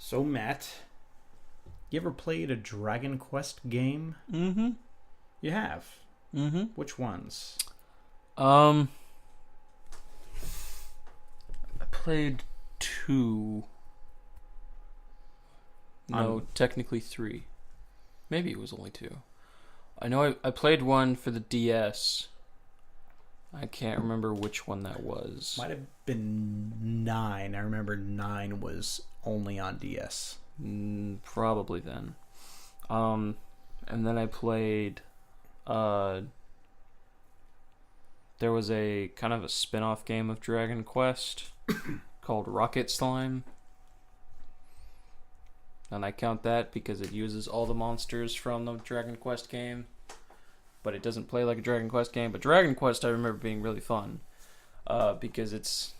So, Matt, you ever played a Dragon Quest game? Mm-hmm. You have. Mm-hmm. Which ones? I played two. No, technically three. Maybe it was only two. I know I played one for the DS. I can't remember which one that was. Might have been 9. I remember 9 was only on DS. Probably then. And then I played. There was a kind of a spin-off game of Dragon Quest called Rocket Slime. And I count that because it uses all the monsters from the Dragon Quest game. But it doesn't play like a Dragon Quest game. But Dragon Quest I remember being really fun. Because it's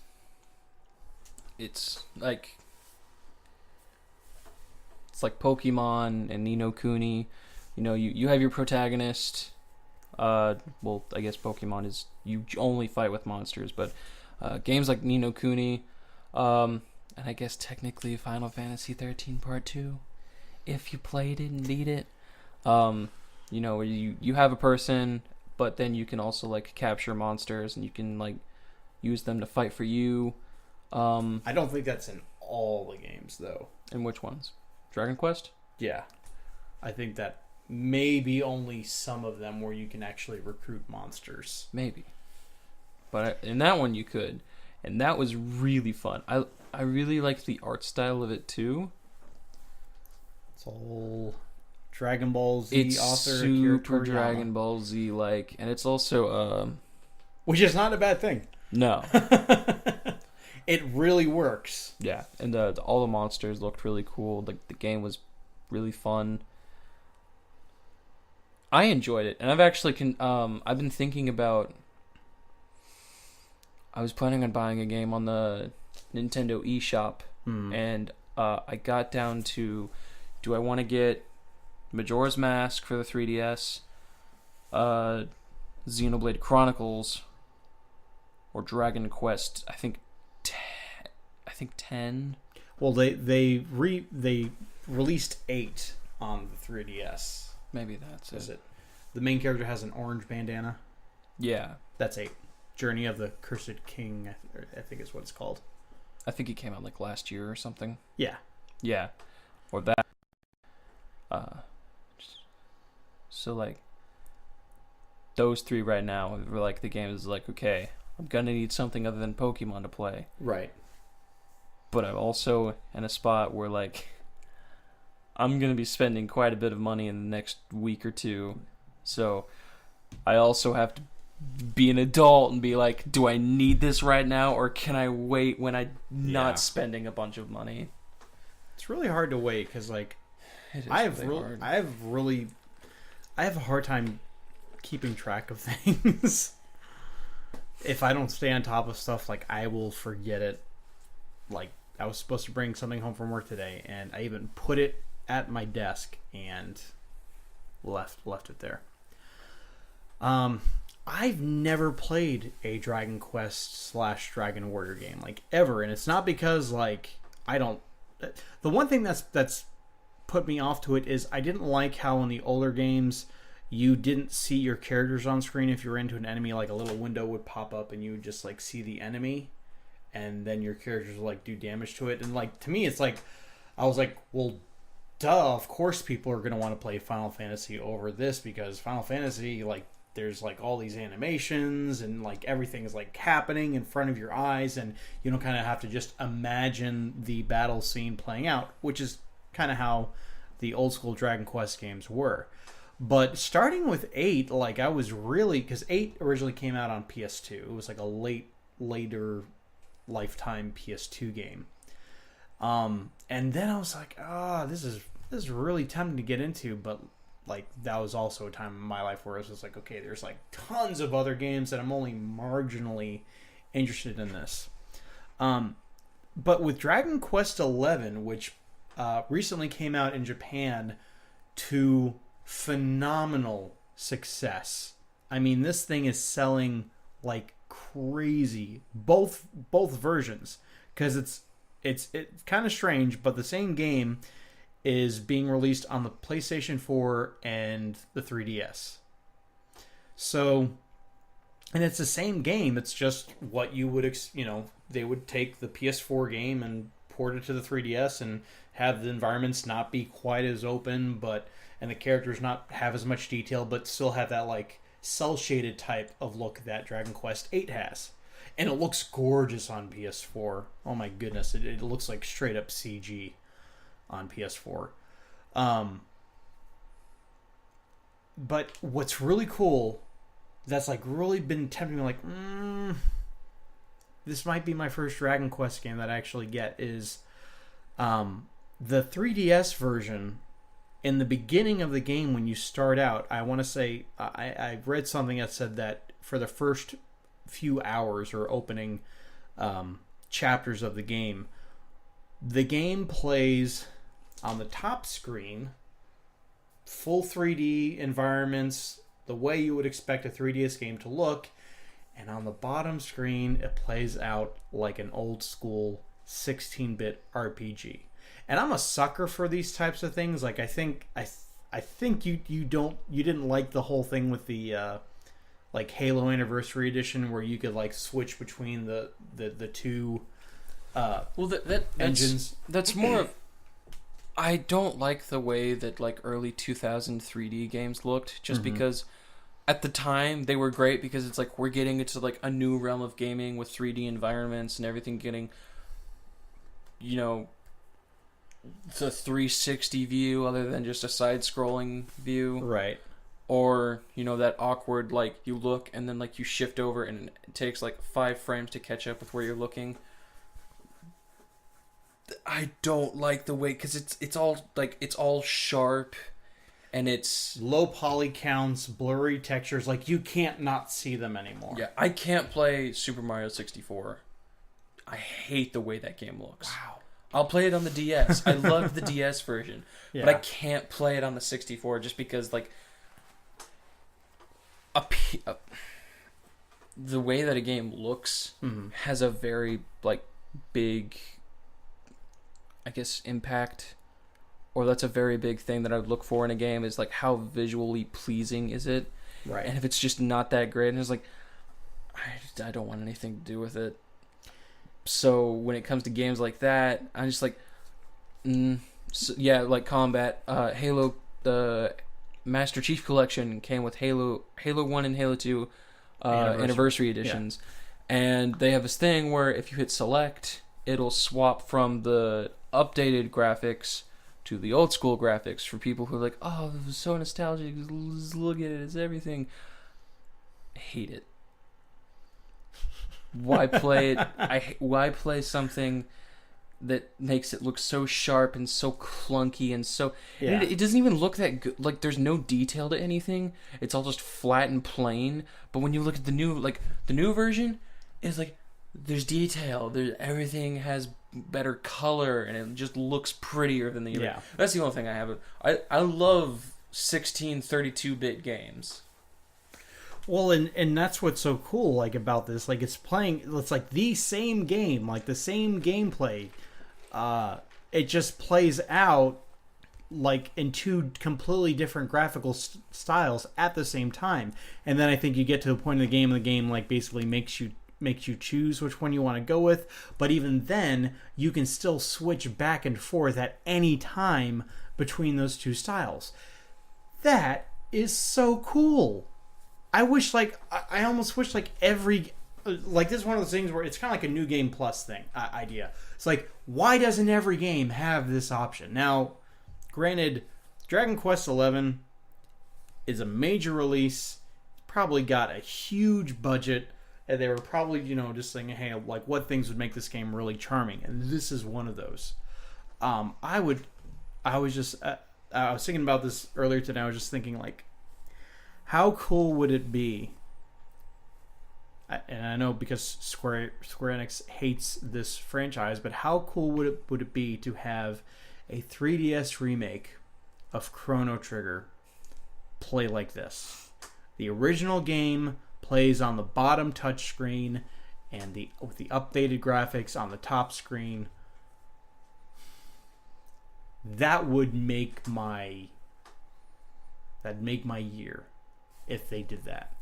like Pokemon and Ni no Kuni. You know, you have your protagonist. Well, I guess Pokemon is you only fight with monsters, but games like Ni no Kuni, and I guess technically Final Fantasy 13 Part 2, if you played it and beat it. You know, where you have a person, but then you can also like capture monsters and you can like use them to fight for you. I don't think that's in all the games, though. And which ones? Dragon Quest? Yeah. I think that maybe only some of them where you can actually recruit monsters. Maybe. But in that one you could. And that was really fun. I really liked the art style of it too. It's all Dragon Ball Z It's author super Akira Toriyama. Dragon Ball Z like, and it's also Which is not a bad thing. no. It really works. Yeah, and all the monsters looked really cool. The game was really fun. I enjoyed it, and I've actually I've been thinking about. I was planning on buying a game on the Nintendo eShop, and I got down to, do I want to get Majora's Mask for the 3DS, Xenoblade Chronicles, or Dragon Quest? I think 10. Well, they released 8 on the 3DS. Maybe that's Is it. it? The main character has an orange bandana. Yeah. That's 8. Journey of the Cursed King, I think is what it's called. I think it came out like last year or something. Yeah. Yeah. Or that. So like those three right now were like the game is like, okay, I'm gonna need something other than Pokemon to play. Right. But I'm also in a spot where like I'm gonna be spending quite a bit of money in the next week or two. So I also have to be an adult and be like, do I need this right now, or can I wait when I'm not spending a bunch of money? It's really hard to wait because like I have a hard time keeping track of things. If I don't stay on top of stuff, like I will forget it. Like I was supposed to bring something home from work today, and I even put it at my desk and left it there. I've never played a Dragon Quest / Dragon Warrior game like ever, and it's not because like I don't. The one thing that's put me off to it is I didn't like how in the older games you didn't see your characters on screen. If you were into an enemy, like a little window would pop up and you would just like see the enemy, and then your characters would like do damage to it. And like to me, it's like I was like, well, duh, of course people are gonna want to play Final Fantasy over this because Final Fantasy like. There's like all these animations and like everything is like happening in front of your eyes, and you don't kind of have to just imagine the battle scene playing out, which is kind of how the old school Dragon Quest games were. But starting with 8, like I was really, because 8 originally came out on PS2. It was like a later lifetime PS2 game. And then I was like, this is really tempting to get into, but like that was also a time in my life where it was just like, okay, there's like tons of other games that I'm only marginally interested in this. But with Dragon Quest XI, which recently came out in Japan to phenomenal success. I mean, this thing is selling like crazy. Both versions, because it's kind of strange, but the same game is being released on the PlayStation 4 and the 3DS. So, and it's the same game. It's just what you would, they would take the PS4 game and port it to the 3DS and have the environments not be quite as open, and the characters not have as much detail, but still have that like cell shaded type of look that Dragon Quest VIII has. And it looks gorgeous on PS4. Oh my goodness, it looks like straight up CG on PS4. But what's really cool, that's like really been tempting me, like, this might be my first Dragon Quest game that I actually get, is the 3DS version. In the beginning of the game, when you start out, I want to say, I read something that said that for the first few hours or opening chapters of the game plays on the top screen, full 3D environments, the way you would expect a 3DS game to look, and on the bottom screen, it plays out like an old school 16-bit RPG. And I'm a sucker for these types of things. Like, I think you didn't like the whole thing with the like Halo Anniversary Edition, where you could like switch between the two engines. That's more of, I don't like the way that like early 2000 3D games looked, just because at the time they were great, because it's like we're getting into like a new realm of gaming with 3D environments and everything getting, the 360 view other than just a side-scrolling view. Right. Or, that awkward, like, you look and then, like, you shift over and it takes, like, 5 frames to catch up with where you're looking. I don't like the way, because it's all sharp, and it's low poly counts, blurry textures, like, you can't not see them anymore. Yeah, I can't play Super Mario 64. I hate the way that game looks. Wow. I'll play it on the DS. I love the DS version. Yeah. But I can't play it on the 64 just because, like, the way that a game looks has a very, like, big, I guess, impact. Or that's a very big thing that I would look for in a game, is, like, how visually pleasing is it? Right. And if it's just not that great, and it's like, I don't want anything to do with it. So when it comes to games like that, I'm just like, like Combat, Halo, the Master Chief Collection came with Halo 1 and Halo 2 Anniversary Editions. Yeah. And they have this thing where if you hit select, it'll swap from the updated graphics to the old school graphics for people who are like, oh, this was so nostalgic, just look at it, it's everything. I hate it. Why play it? Why play something that makes it look so sharp and so clunky and so... Yeah. And it doesn't even look that good. Like, there's no detail to anything. It's all just flat and plain. But when you look at the new version, it's like, there's detail. Everything has better color, and it just looks prettier than the... Yeah. That's the only thing I have. I love 16 32-bit games. Well, and that's what's so cool, like, about this. Like, it's like the same game, like the same gameplay. It just plays out like in two completely different graphical styles at the same time. And then I think you get to a point in the game like basically makes you choose which one you want to go with. But even then, you can still switch back and forth at any time between those two styles. That is so cool. I almost wish like every, like, this is one of those things where it's kind of like a new game plus thing, idea. It's like, why doesn't every game have this option? Now, granted, Dragon Quest XI is a major release, probably got a huge budget, and they were probably, just thinking, hey, like, what things would make this game really charming? And this is one of those. I was thinking about this earlier today. I was just thinking, like, how cool would it be? And I know because Square Enix hates this franchise, but how cool would it be to have a 3DS remake of Chrono Trigger play like this? The original game plays on the bottom touchscreen, and with the updated graphics on the top screen. that would make my year if they did that.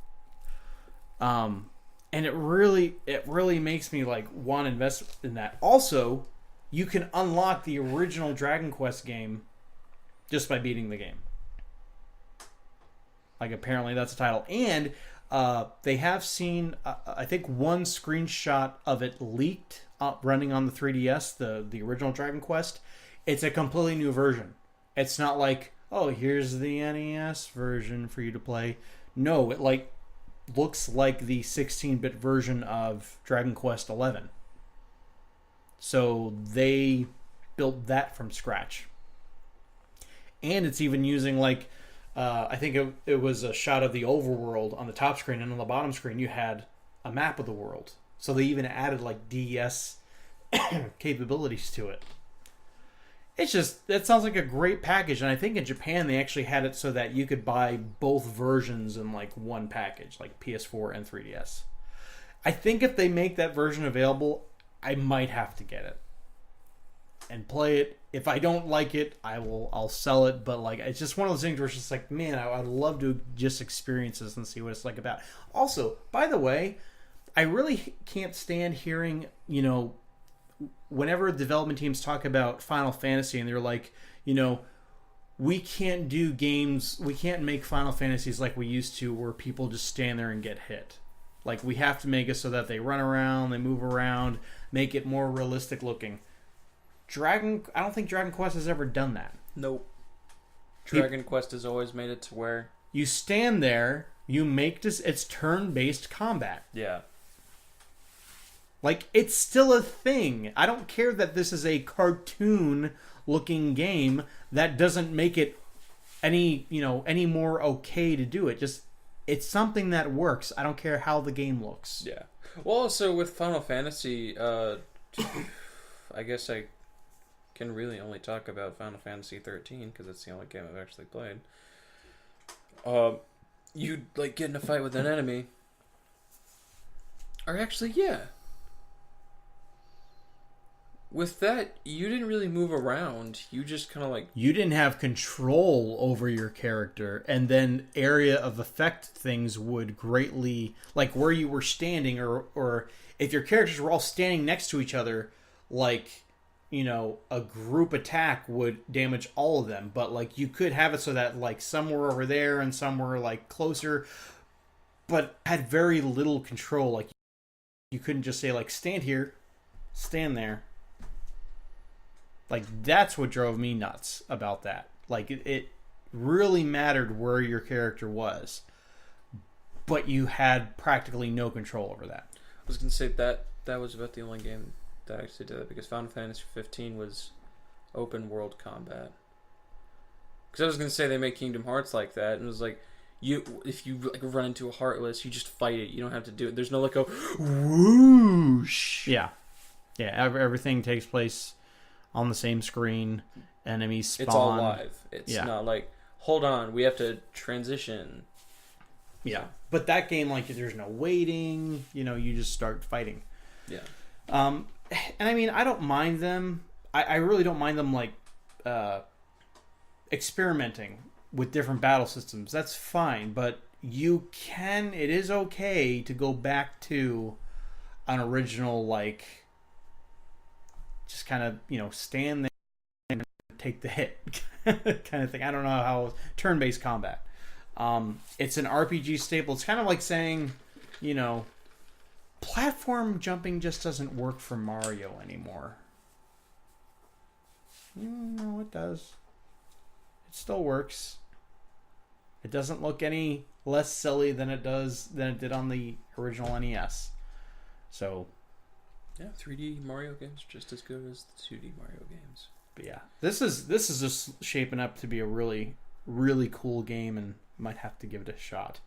And it really makes me like want to invest in that. Also, you can unlock the original Dragon Quest game just by beating the game. Like, apparently that's the title. And they have seen, I think, one screenshot of it leaked running on the 3DS, the original Dragon Quest. It's a completely new version. It's not like, oh, here's the NES version for you to play. No, it like looks like the 16-bit version of Dragon Quest 11. So they built that from scratch. And it's even using like, I think it was a shot of the overworld on the top screen, and on the bottom screen you had a map of the world. So they even added like DES capabilities to it. It's just, that sounds like a great package. And I think in Japan they actually had it so that you could buy both versions in like one package, like PS4 and 3DS. I think if they make that version available, I might have to get it and play it. If I don't like it, I'll sell it. But like, it's just one of those things where it's just like, man, I'd love to just experience this and see what it's like about. Also, by the way, I really can't stand hearing, you know, whenever development teams talk about Final Fantasy and they're like, you know, we can't do games, we can't make Final Fantasies like we used to where people just stand there and get hit. Like, we have to make it so that they run around, they move around, make it more realistic looking. I don't think Dragon Quest has ever done that. Nope. Dragon Quest has always made it to where you stand there, you make this, it's turn-based combat. Yeah. Like, it's still a thing. I don't care that this is a cartoon-looking game. That doesn't make it any more okay to do it. Just, it's something that works. I don't care how the game looks. Yeah. Well, also with Final Fantasy, I guess I can really only talk about Final Fantasy 13 because it's the only game I've actually played. You like get in a fight with an enemy, or actually, yeah. With that, you didn't really move around. You just kind of like... You didn't have control over your character, and then area of effect things would greatly... Like, where you were standing, or if your characters were all standing next to each other, like, you know, a group attack would damage all of them. But, like, you could have it so that, like, some were over there and some were, like, closer, but had very little control. Like, you couldn't just say, like, stand here, stand there. Like, that's what drove me nuts about that. Like, it really mattered where your character was, but you had practically no control over that. I was going to say that was about the only game that actually did that, because Final Fantasy 15 was open world combat. Because I was going to say they make Kingdom Hearts like that, and it was like, if you like run into a Heartless, you just fight it. You don't have to do it. There's no like a whoosh. Yeah. Everything takes place on the same screen. Enemies spawn. It's all live. It's not like, hold on, we have to transition. Yeah. But that game, like, there's no waiting. You know, you just start fighting. Yeah. And I mean, I don't mind them. I really don't mind them, like, experimenting with different battle systems. That's fine. But it is okay to go back to an original, like, just kind of, you know, stand there and take the hit kind of thing. I don't know how turn-based combat. It's an RPG staple. It's kind of like saying, you know, platform jumping just doesn't work for Mario anymore. No, it does. It still works. It doesn't look any less silly than it did on the original NES. So, yeah, 3D Mario games are just as good as the 2D Mario games. But yeah, this is just shaping up to be a really, really cool game, and might have to give it a shot.